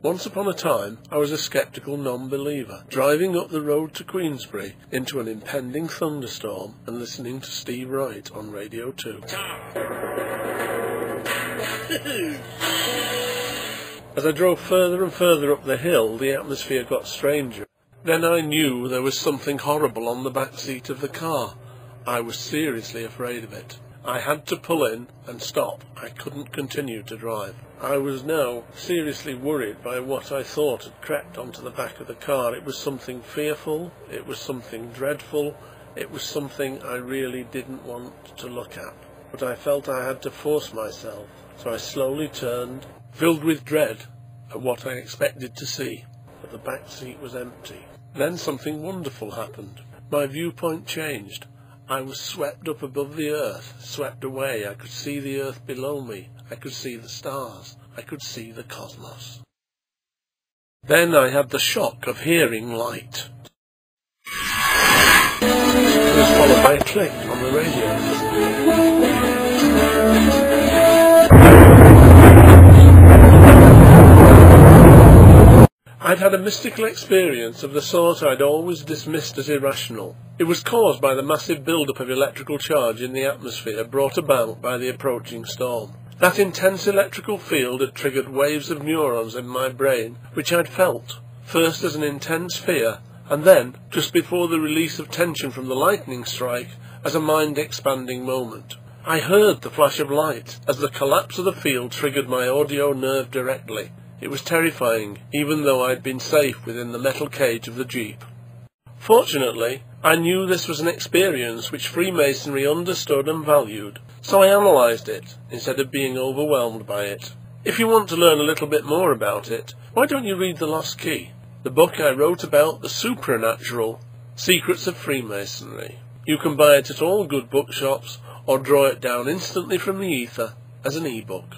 Once upon a time, I was a sceptical non-believer, driving up the road to Queensbury into an impending thunderstorm and listening to Steve Wright on Radio 2. As I drove further and further up the hill, the atmosphere got stranger. Then I knew there was something horrible on the back seat of the car. I was seriously afraid of it. I had to pull in and stop. I couldn't continue to drive. I was now seriously worried by what I thought had crept onto the back of the car. It was something fearful, it was something dreadful, it was something I really didn't want to look at. But I felt I had to force myself, so I slowly turned, filled with dread at what I expected to see. But the back seat was empty. Then something wonderful happened. My viewpoint changed. I was swept up above the earth, swept away. I could see the earth below me. I could see the stars. I could see the cosmos. Then I had the shock of hearing light. It was followed by a click on the radio. I'd had a mystical experience of the sort I'd always dismissed as irrational. It was caused by the massive build-up of electrical charge in the atmosphere brought about by the approaching storm. That intense electrical field had triggered waves of neurons in my brain, which I'd felt, first as an intense fear, and then, just before the release of tension from the lightning strike, as a mind-expanding moment. I heard the flash of light, as the collapse of the field triggered my audio nerve directly. It was terrifying, even though I'd been safe within the metal cage of the Jeep. Fortunately, I knew this was an experience which Freemasonry understood and valued, so I analysed it, instead of being overwhelmed by it. If you want to learn a little bit more about it, why don't you read The Lost Key, the book I wrote about the Supranatural, Secrets of Freemasonry. You can buy it at all good bookshops, or draw it down instantly from the ether as an e-book.